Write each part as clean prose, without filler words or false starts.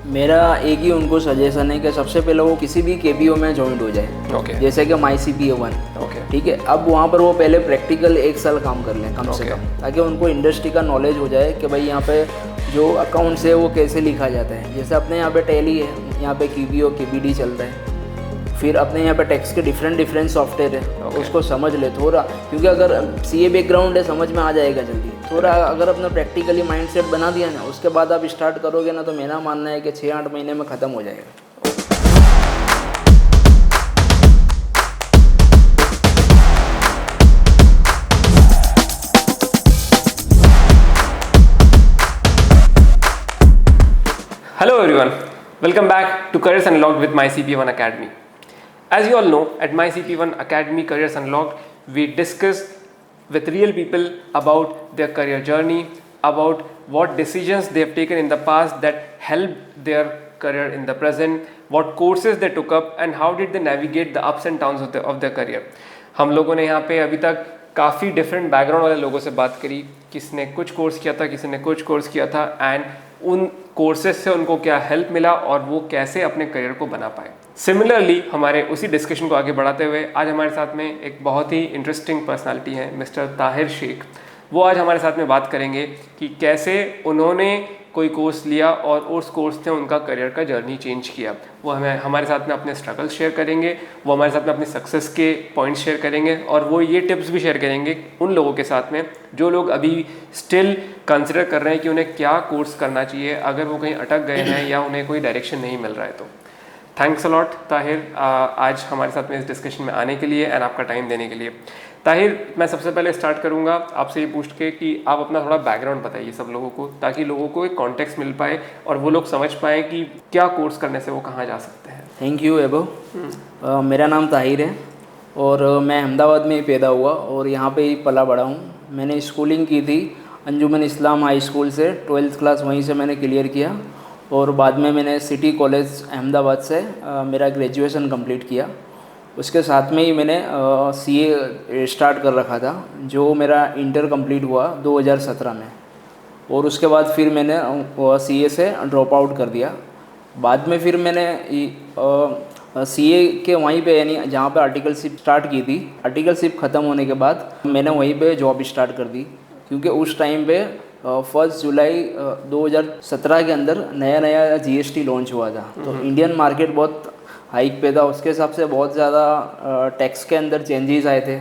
मेरा एक ही उनको सजेशन है कि सबसे पहले वो किसी भी केपीओ में ज्वाइंट हो जाए। ओके। जैसे कि माई CPA 1। ओके। ठीक है, अब वहाँ पर वो पहले प्रैक्टिकल 1 साल काम कर लें कम से ओके। कम, ताकि उनको इंडस्ट्री का नॉलेज हो जाए कि भाई यहाँ पे जो अकाउंट्स है वो कैसे लिखा जाता है। जैसे अपने यहाँ पे टैली है, यहाँ पे QBO KBD चल रहा है, फिर अपने यहाँ पे टैक्स के डिफरेंट सॉफ्टवेयर है, उसको समझ ले थोड़ा, क्योंकि अगर CA बैकग्राउंड है समझ में आ जाएगा जल्दी। थोड़ा अगर अपना प्रैक्टिकली माइंडसेट बना दिया ना, उसके बाद आप स्टार्ट करोगे ना, तो मेरा मानना है कि 6-8 महीने में ख़त्म हो जाएगा। Hello everyone, welcome back to Careers Unlocked with MyCP1 Academy. As you all know, at MyCP1 Academy Careers Unlocked, we discuss with real people about their career journey, about what decisions they have taken in the past that helped their career in the present, what courses they took up and how did they navigate the ups and downs of their career. हम लोगों ने यहाँ पे अभी तक काफ़ी different background वाले लोगों से बात करी, किसने कुछ कोर्स किया था, किसी ने कुछ कोर्स किया था, एंड उन कोर्सेज से उनको क्या हेल्प मिला और वो कैसे अपने करियर को बना पाए। सिमिलरली हमारे उसी डिस्कशन को आगे बढ़ाते हुए आज हमारे साथ में एक बहुत ही इंटरेस्टिंग पर्सनालिटी है मिस्टर ताहिर शेख। वो आज हमारे साथ में बात करेंगे कि कैसे उन्होंने कोई कोर्स लिया और उस कोर्स ने उनका करियर का जर्नी चेंज किया। वो हमारे साथ में अपने स्ट्रगल्स शेयर करेंगे, वो हमारे साथ में अपने सक्सेस के पॉइंट्स शेयर करेंगे और वो ये टिप्स भी शेयर करेंगे उन लोगों के साथ में जो लोग अभी स्टिल कंसिडर कर रहे हैं कि उन्हें क्या कोर्स करना चाहिए अगर वो कहीं अटक गए हैं या उन्हें कोई डायरेक्शन नहीं मिल रहा है। तो थैंक्स अलॉट ताहिर आज हमारे साथ में इस डिस्कशन में आने के लिए एंड आपका टाइम देने के लिए। ताहिर, मैं सबसे पहले स्टार्ट करूंगा आपसे ये पूछ के कि आप अपना थोड़ा बैकग्राउंड बताइए सब लोगों को, ताकि लोगों को एक कॉन्टेक्स्ट मिल पाए और वो लोग समझ पाएँ कि क्या कोर्स करने से वो कहाँ जा सकते हैं। थैंक यू एबो। मेरा नाम ताहिर है और मैं अहमदाबाद में ही पैदा हुआ और यहाँ पे ही पला बड़ा हूँ। मैंने स्कूलिंग की थी अंजुमन इस्लाम हाई स्कूल से, 12th क्लास वहीं से मैंने क्लियर किया और बाद में मैंने सिटी कॉलेज अहमदाबाद से मेरा ग्रेजुएशन कंप्लीट किया। उसके साथ में ही मैंने CA स्टार्ट कर रखा था, जो मेरा इंटर कंप्लीट हुआ 2017 में, और उसके बाद फिर मैंने CA से ड्रॉप आउट कर दिया। बाद में फिर मैंने CA के वहीं पे, यानी जहाँ पे आर्टिकलशिप स्टार्ट की थी, आर्टिकलशिप ख़त्म होने के बाद मैंने वहीं पे जॉब स्टार्ट कर दी, क्योंकि उस टाइम पे 1 जुलाई 2017 के अंदर नया GST लॉन्च हुआ था। तो इंडियन मार्केट बहुत हाइक पे था, उसके हिसाब से बहुत ज़्यादा टैक्स के अंदर चेंजेस आए थे।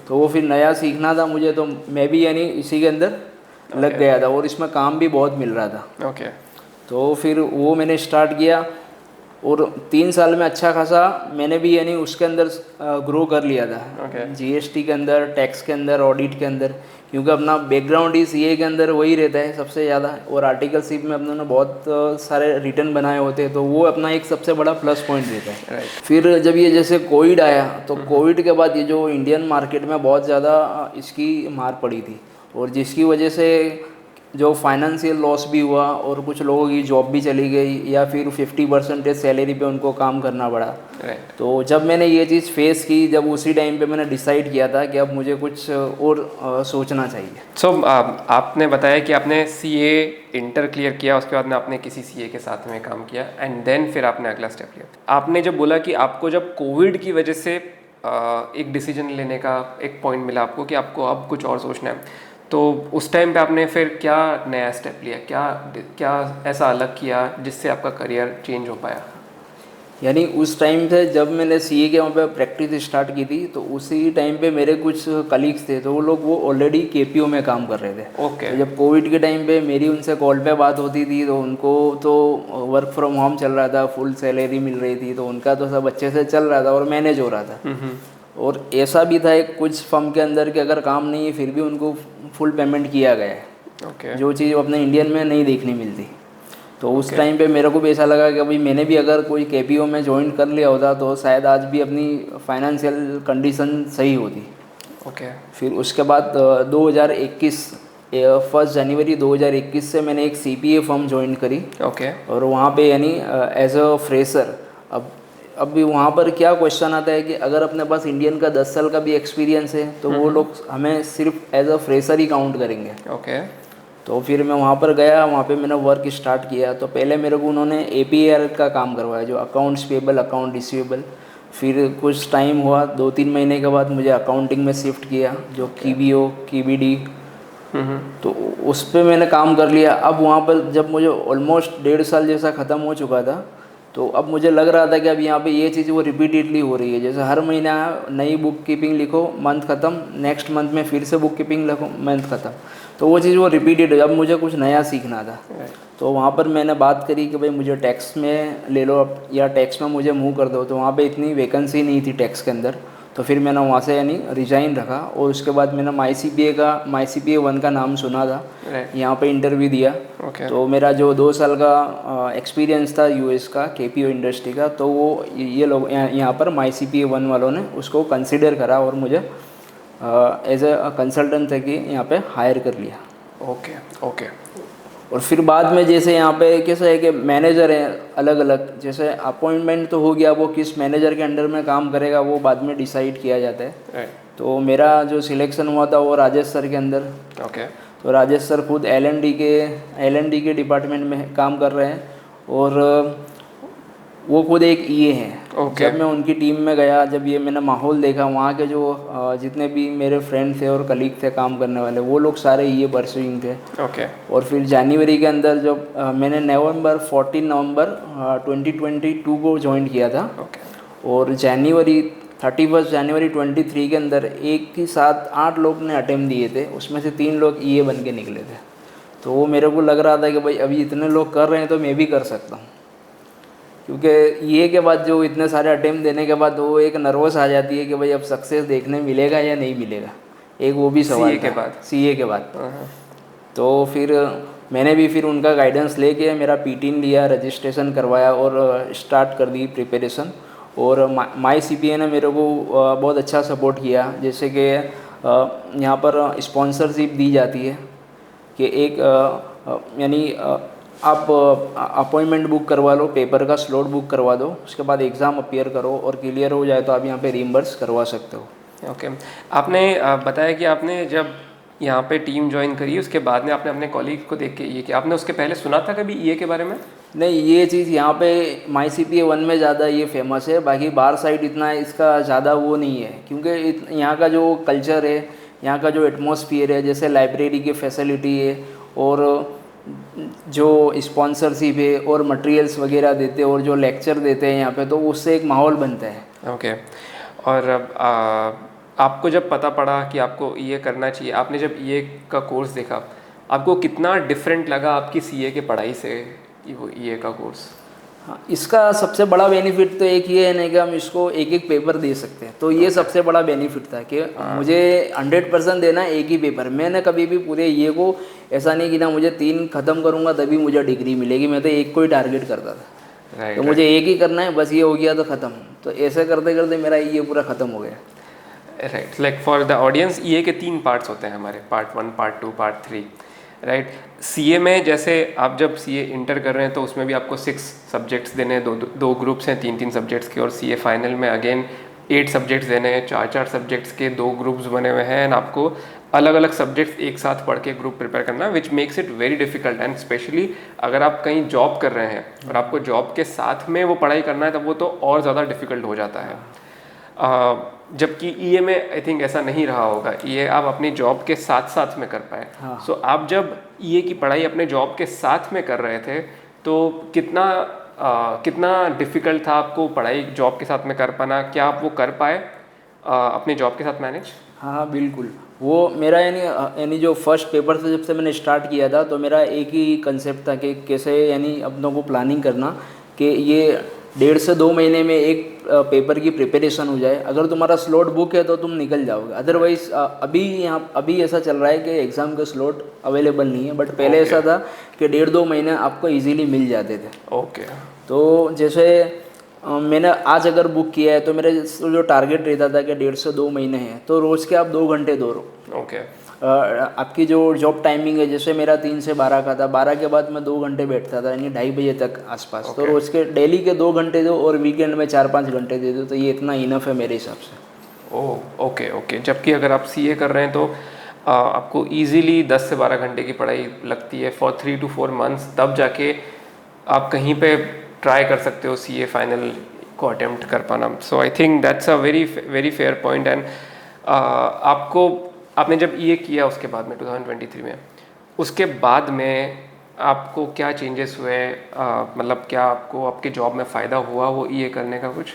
तो वो फिर नया सीखना था मुझे, तो मैं भी यानी इसी के अंदर लग गया था और इसमें काम भी बहुत मिल रहा था। ओके। तो फिर वो मैंने स्टार्ट किया और 3 साल में अच्छा खासा मैंने भी यानी उसके अंदर ग्रो कर लिया था। GST के अंदर, टैक्स के अंदर, ऑडिट के अंदर, क्योंकि अपना बैकग्राउंड ही CA के अंदर वही रहता है सबसे ज़्यादा, और आर्टिकलशिप में अपने बहुत सारे रिटर्न बनाए होते हैं, तो वो अपना एक सबसे बड़ा प्लस पॉइंट रहता है। फिर जब ये जैसे कोविड आया, तो कोविड के बाद ये जो इंडियन मार्केट में बहुत ज़्यादा इसकी मार पड़ी थी, और जिसकी वजह से जो फाइनेंशियल लॉस भी हुआ और कुछ लोगों की जॉब भी चली गई, या फिर 50% सैलरी पे उनको काम करना पड़ा। तो जब मैंने ये चीज़ फेस की, जब उसी टाइम पे मैंने डिसाइड किया था कि अब मुझे कुछ और सोचना चाहिए। सो आपने बताया कि आपने CA इंटर क्लियर किया, उसके बाद में आपने किसी CA के साथ में काम किया एंड देन फिर आपने अगला स्टेप लिया। आपने जब बोला कि आपको जब कोविड की वजह से एक डिसीजन लेने का एक पॉइंट मिला आपको कि आपको अब कुछ और सोचना है, तो उस टाइम पे आपने फिर क्या नया स्टेप लिया, क्या ऐसा अलग किया जिससे आपका करियर चेंज हो पाया? यानी उस टाइम पे जब मैंने CA के वहाँ पे प्रैक्टिस स्टार्ट की थी, तो उसी टाइम पे मेरे कुछ कलीग्स थे, तो वो लोग ऑलरेडी KPO में काम कर रहे थे। ओके। तो जब कोविड के टाइम पे मेरी उनसे कॉल पे बात होती थी, तो उनको तो वर्क फ्रॉम होम चल रहा था, फुल सैलरी मिल रही थी, तो उनका तो सब अच्छे से चल रहा था और मैनेज हो रहा था। और ऐसा भी था एक कुछ फर्म के अंदर कि अगर काम नहीं है फिर भी उनको फुल पेमेंट किया गया है। जो चीज़ अपने इंडियन में नहीं देखने मिलती। तो उस टाइम पे मेरे को भी ऐसा लगा कि भाई मैंने भी अगर कोई KPO में ज्वाइन कर लिया होता तो शायद आज भी अपनी फाइनेंशियल कंडीशन सही होती। फिर उसके बाद 2021 1 जनवरी 2021 से मैंने एक CPA फर्म ज्वाइन करी। और वहाँ पे यानी एज अ फ्रेशर। अब भी वहाँ पर क्या क्वेश्चन आता है कि अगर अपने पास इंडियन का 10 साल का भी एक्सपीरियंस है, तो वो लोग हमें सिर्फ एज अ फ्रेशर ही काउंट करेंगे। तो फिर मैं वहाँ पर गया, वहाँ पे मैंने वर्क स्टार्ट किया। तो पहले मेरे को उन्होंने APAR का काम करवाया, जो अकाउंट्स पेबल अकाउंट रिसीवेबल। फिर कुछ टाइम हुआ, 2-3 महीने के बाद मुझे अकाउंटिंग में शिफ्ट किया, जो KBO KBD। तो उस पे मैंने काम कर लिया। अब वहाँ पर जब मुझे ऑलमोस्ट 1.5 साल जैसा ख़त्म हो चुका था, तो अब मुझे लग रहा था कि अब यहाँ पे ये चीज़ वो रिपीटेडली हो रही है। जैसे हर महीना नई बुक कीपिंग लिखो, मंथ ख़त्म, नेक्स्ट मंथ में फिर से बुक कीपिंग लिखो, मंथ ख़त्म। तो वो चीज़ वो रिपीटेड है। अब मुझे कुछ नया सीखना था। तो वहाँ पर मैंने बात करी कि भाई मुझे टैक्स में ले लो अब, या टैक्स में मुझे मूव कर दो। तो वहाँ पे इतनी वैकेंसी नहीं थी टैक्स के अंदर। तो फिर मैंने वहाँ से यानी रिज़ाइन रखा, और उसके बाद मैंने माई CPA 1 का नाम सुना था, यहाँ पे इंटरव्यू दिया। तो मेरा जो 2 साल का एक्सपीरियंस था US का KPO इंडस्ट्री का, तो वो ये लोग यहाँ पर माई CPA 1 वालों ने उसको कंसिडर करा और मुझे एज ए कंसल्टेंट थे कि यहाँ पे हायर कर लिया। ओके। और फिर बाद में जैसे यहाँ पे कैसा है कि मैनेजर हैं अलग अलग, जैसे अपॉइंटमेंट तो हो गया, वो किस मैनेजर के अंडर में काम करेगा वो बाद में डिसाइड किया जाता है। तो मेरा जो सिलेक्शन हुआ था वो राजेश सर के अंदर। तो राजेश सर खुद LND के डिपार्टमेंट में काम कर रहे हैं, और वो खुद एक EA हैं। जब मैं उनकी टीम में गया, जब ये मैंने माहौल देखा, वहाँ के जो जितने भी मेरे फ्रेंड थे और कलीग थे काम करने वाले, वो लोग सारे EA परस्यूइंग थे। और फिर जनवरी के अंदर जब मैंने 14 नवंबर 2022 को ज्वाइन किया था, और 31 जनवरी 23 के अंदर एक ही साथ 8 लोग ने अटेम्प्ट दिए थे, उसमें से 3 लोग EA बन के निकले थे। तो वो मेरे को लग रहा था कि भाई अभी इतने लोग कर रहे हैं तो मैं भी कर सकता हूँ, क्योंकि ये के बाद जो इतने सारे अटेम्प्ट देने के बाद वो एक नर्वस आ जाती है कि भाई अब सक्सेस देखने मिलेगा या नहीं मिलेगा, एक वो भी सवाल CA के बाद। तो फिर मैंने भी फिर उनका गाइडेंस लेके मेरा PTIN लिया, रजिस्ट्रेशन करवाया और स्टार्ट कर दी प्रिपरेशन। और माई CPA ने मेरे को बहुत अच्छा सपोर्ट किया। जैसे कि यहाँ पर स्पॉन्सरशिप दी जाती है कि एक यानी आप अपॉइंटमेंट बुक करवा लो, पेपर का स्लॉट बुक करवा दो, उसके बाद एग्ज़ाम अपीयर करो, और क्लियर हो जाए तो आप यहाँ पे रीइंबर्स करवा सकते हो। आपने बताया कि आपने जब यहाँ पे टीम ज्वाइन करी, उसके बाद में आपने अपने कॉलीग को देख के ये कि आपने उसके पहले सुना था कभी EA के बारे में? नहीं, ये चीज़ यहाँ पे माई CPA 1 में ज़्यादा ये फेमस है, बाकी बाहर साइड इतना इसका ज़्यादा वो नहीं है, क्योंकि यहाँ का जो कल्चर है, यहाँ का जो एटमॉस्फेयर है, जैसे लाइब्रेरी की फैसिलिटी है, और जो स्पॉन्सरशिप है, और मटेरियल्स वगैरह देते हैं, और जो लेक्चर देते हैं यहाँ पे, तो उससे एक माहौल बनता है। और आपको जब पता पड़ा कि आपको EA करना चाहिए, आपने जब EA का कोर्स देखा, आपको कितना डिफरेंट लगा आपकी CA की पढ़ाई से वो EA का कोर्स? हाँ, इसका सबसे बड़ा बेनिफिट तो एक ये है ना कि हम इसको एक एक पेपर दे सकते हैं। तो ये सबसे बड़ा बेनिफिट था कि मुझे 100% देना है एक ही पेपर। मैंने कभी भी पूरे ये को ऐसा नहीं कि ना मुझे 3 ख़त्म करूँगा तभी मुझे डिग्री मिलेगी, मैं तो एक को ही टारगेट करता था। तो मुझे एक ही करना है, बस ये हो गया तो ख़त्म। तो ऐसे करते करते मेरा ये पूरा ख़त्म हो गया। Right, like for the audience, EA के 3 पार्ट्स होते हैं हमारे, part 1, part 2, part 3। Right, CA में जैसे आप जब CA इंटर कर रहे हैं तो उसमें भी आपको 6 सब्जेक्ट्स देने हैं, दो ग्रुप्स हैं 3-3 सब्जेक्ट्स के, और CA फाइनल में अगेन 8 सब्जेक्ट्स देने हैं, 4-4 सब्जेक्ट्स के 2 ग्रुप्स बने हुए हैं, एंड आपको अलग अलग सब्जेक्ट्स एक साथ पढ़ के ग्रुप प्रिपेयर करना, which makes it very difficult. And specially अगर आप कहीं जॉब कर रहे हैं और आपको जॉब के साथ में वो पढ़ाई करना है, तब वो तो और ज़्यादा डिफिकल्ट हो जाता है। जबकि EA में आई थिंक ऐसा नहीं रहा होगा, EA आप अपनी जॉब के साथ साथ में कर पाए। सो आप जब EA की पढ़ाई अपने जॉब के साथ में कर रहे थे, तो कितना डिफ़िकल्ट था आपको पढ़ाई जॉब के साथ में कर पाना? क्या आप वो कर पाए अपने जॉब के साथ मैनेज? हाँ बिल्कुल, वो मेरा यानी जो फर्स्ट पेपर से जब से मैंने स्टार्ट किया था, तो मेरा एक ही कंसेप्ट था कि कैसे यानी अपनों को प्लानिंग करना कि ये 1.5 से 2 महीने में एक पेपर की प्रिपरेशन हो जाए। अगर तुम्हारा स्लॉट बुक है तो तुम निकल जाओगे, अदरवाइज अभी ऐसा चल रहा है कि एग्ज़ाम के स्लॉट अवेलेबल नहीं है, बट पहले ऐसा था कि 1.5-2 महीने आपको इजीली मिल जाते थे। तो जैसे मैंने आज अगर बुक किया है तो मेरा जो टारगेट रहता था कि 1.5 से 2 महीने हैं, तो रोज़ के आप 2 घंटे दौड़ो। आपकी जो जॉब टाइमिंग है, जैसे मेरा 3 से 12 का था, 12 के बाद मैं 2 घंटे बैठता था, यानी 2:30 बजे तक आसपास। तो रोज़ के डेली के 2 घंटे दो और वीकेंड में 4-5 घंटे दे दो, तो ये इतना इनफ है मेरे हिसाब से। ओके। जबकि अगर आप CA कर रहे हैं तो आपको इजीली 10 से 12 घंटे की पढ़ाई लगती है फॉर 3 to 4 months, तब जाके आप कहीं पे ट्राई कर सकते हो CA फाइनल को अटेम्प्ट कर पाना. So I think that's a very very fair point. And आपने जब EA किया उसके बाद में 2023 में, उसके बाद में आपको क्या चेंजेस हुए, मतलब क्या आपको आपके जॉब में फ़ायदा हुआ वो EA करने का कुछ?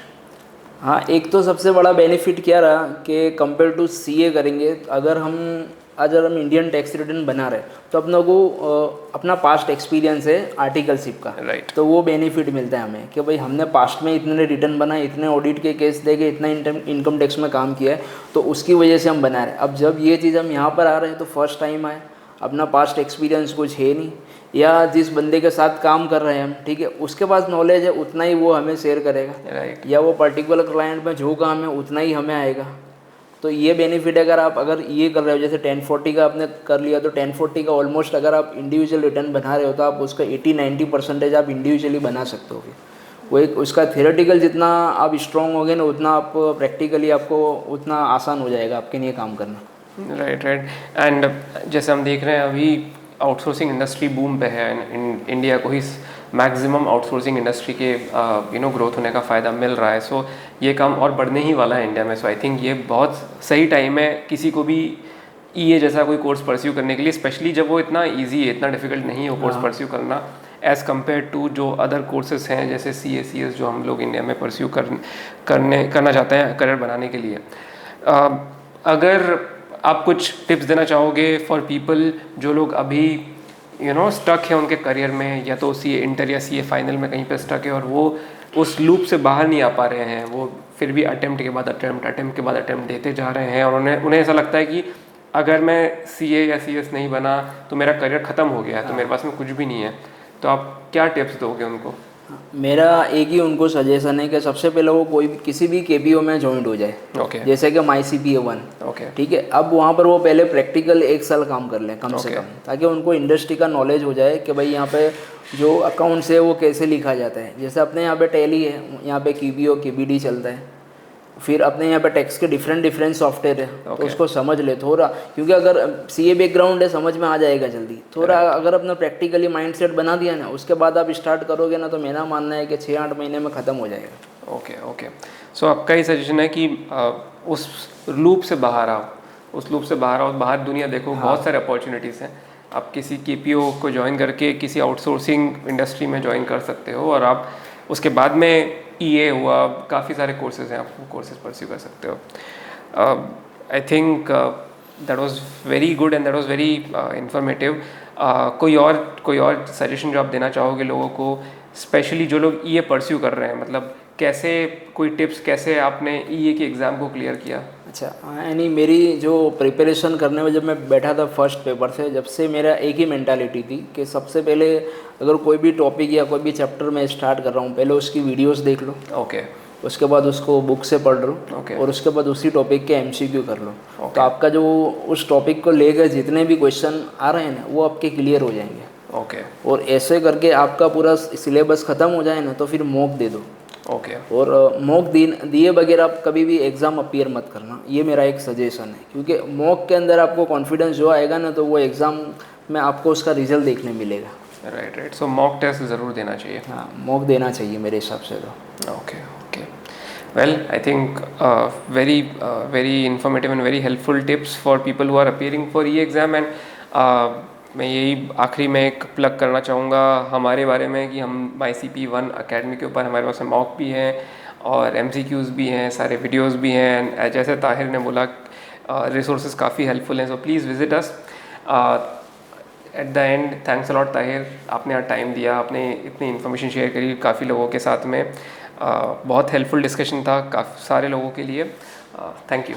हाँ, एक तो सबसे बड़ा बेनिफिट क्या रहा कि कंपेयर टू CA करेंगे, अगर हम इंडियन टैक्स रिटर्न बना रहे तो अपनों को अपना पास्ट एक्सपीरियंस है आर्टिकलशिप का, राइट. तो वो बेनिफिट मिलता है हमें कि भाई हमने पास्ट में इतने रिटर्न बनाए, इतने ऑडिट के केस देखे, इतना इनकम टैक्स में काम किया है, तो उसकी वजह से हम बना रहे हैं. अब जब ये चीज़ हम यहाँ पर आ रहे हैं तो फर्स्ट टाइम आए, अपना पास्ट एक्सपीरियंस कुछ है नहीं, या जिस बंदे के साथ काम कर रहे हैं हम, ठीक है, उसके पास नॉलेज है उतना ही वो हमें शेयर करेगा, राइट. या वो पर्टिकुलर क्लाइंट में जो काम है उतना ही हमें आएगा. तो ये बेनिफिट है. अगर ये कर रहे हो, जैसे 1040 का आपने कर लिया, तो 1040 का ऑलमोस्ट अगर आप इंडिविजुअल रिटर्न बना रहे हो तो आप उसका 80-90% आप इंडिविजुअली बना सकते हो. फिर वो एक उसका थियोरेटिकल जितना आप स्ट्रॉन्ग होगे ना, उतना आप प्रैक्टिकली आपको उतना आसान हो जाएगा आपके लिए काम करना. राइट. एंड जैसे हम देख रहे हैं अभी आउटसोर्सिंग इंडस्ट्री बूम पे है. इंडिया को ही मैक्सिमम आउटसोर्सिंग इंडस्ट्री के ग्रोथ होने का फ़ायदा मिल रहा है. सो ये काम और बढ़ने ही वाला है इंडिया में. सो आई थिंक ये बहुत सही टाइम है किसी को भी EA जैसा कोई कोर्स परस्यू करने के लिए, स्पेशली जब वो इतना ईजी है, इतना डिफिकल्ट नहीं है वो कोर्स परस्यू करना एज़ कम्पेयर टू जो अदर कोर्सेज हैं जैसे CA CS जो हम लोग इंडिया में परस्यू करना चाहते हैं करियर बनाने के लिए. अगर आप कुछ टिप्स देना चाहोगे फॉर पीपल जो लोग अभी स्टक है उनके करियर में, या तो CA इंटर या CA फाइनल में कहीं पे स्टक है और वो उस लूप से बाहर नहीं आ पा रहे हैं, वो फिर भी अटेम्प्ट के बाद अटेम्प्ट देते जा रहे हैं, और उन्हें ऐसा लगता है कि अगर मैं CA या CS नहीं बना तो मेरा करियर ख़त्म हो गया है, तो मेरे पास में कुछ भी नहीं है, तो आप क्या टिप्स दोगे उनको? मेरा एक ही उनको सजेशन है कि सबसे पहले वो किसी भी KPO में ज्वाइन हो जाए. ओके. जैसे कि MyCPA 1. ओके. ठीक है, अब वहाँ पर वो पहले प्रैक्टिकल 1 साल काम कर लें कम से कम, ताकि उनको इंडस्ट्री का नॉलेज हो जाए कि भाई यहाँ पे जो अकाउंट्स है वो कैसे लिखा जाता है. जैसे अपने यहाँ पे टैली है, यहाँ पे KPO KBD चलता है, फिर अपने यहाँ पे टैक्स के डिफरेंट सॉफ्टवेयर है, तो उसको समझ ले थोड़ा, क्योंकि अगर CA बैकग्राउंड है समझ में आ जाएगा जल्दी. थोड़ा अगर अपना प्रैक्टिकली माइंडसेट बना दिया ना, उसके बाद आप स्टार्ट करोगे ना, तो मेरा मानना है कि 6-8 महीने में ख़त्म हो जाएगा. ओके. सो आपका ये सजेशन है कि उस लूप से बाहर आओ, बाहर दुनिया देखो. बहुत सारे अपॉर्चुनिटीज़ हैं. आप किसी KPO को ज्वाइन करके किसी आउटसोर्सिंग इंडस्ट्री में ज्वाइन कर सकते हो, और आप उसके बाद में EA हुआ, काफ़ी सारे कोर्सेज हैं, आप वो कोर्सेज परस्यू कर सकते हो. I think that was very good and that was very informative. कोई और सजेशन जो आप देना चाहोगे लोगों को, स्पेशली जो लोग EA परस्यू कर रहे हैं, मतलब कैसे, कोई टिप्स कैसे आपने EA के एग्ज़ाम को क्लियर किया? अच्छा, यानी मेरी जो प्रिपरेशन करने में जब मैं बैठा था फर्स्ट पेपर से, जब से मेरा एक ही मेंटालिटी थी कि सबसे पहले अगर कोई भी टॉपिक या कोई भी चैप्टर मैं स्टार्ट कर रहा हूँ, पहले उसकी वीडियोस देख लो. ओके. उसके बाद उसको बुक से पढ़ लो. ओके. और उसके बाद उसी टॉपिक के MCQ कर लो. तो आपका जो उस टॉपिक को लेकर जितने भी क्वेश्चन आ रहे हैं ना, वो आपके क्लियर हो जाएंगे. ओके. और ऐसे करके आपका पूरा सिलेबस ख़त्म हो जाए ना, तो फिर मॉक दे दो. ओके. और मॉक दिए बगैर आप कभी भी एग्ज़ाम अपीयर मत करना, ये मेरा एक सजेशन है. क्योंकि मॉक के अंदर आपको कॉन्फिडेंस जो आएगा ना, तो वो एग्ज़ाम में आपको उसका रिजल्ट देखने मिलेगा. राइट. सो मॉक टेस्ट ज़रूर देना चाहिए. हाँ, मॉक देना चाहिए मेरे हिसाब से तो. Okay. Well, I think very informative and very helpful tips for people who are appearing for EA exam. And मैं यही आखिरी में एक प्लग करना चाहूँगा हमारे बारे में कि हम MyCPA1 अकेडमी के ऊपर हमारे पास मॉक भी हैं और MCQs भी हैं, सारे वीडियोस भी हैं. जैसे ताहिर ने बोला, रिसोर्सेज काफ़ी हेल्पफुल हैं. So please visit us. At the end, thanks a lot Tahir, आपने यहाँ टाइम दिया, आपने इतनी इन्फॉर्मेशन शेयर करी काफ़ी लोगों के साथ में. बहुत हेल्पफुल डिस्कशन था काफ़ी सारे लोगों के लिए. Thank you.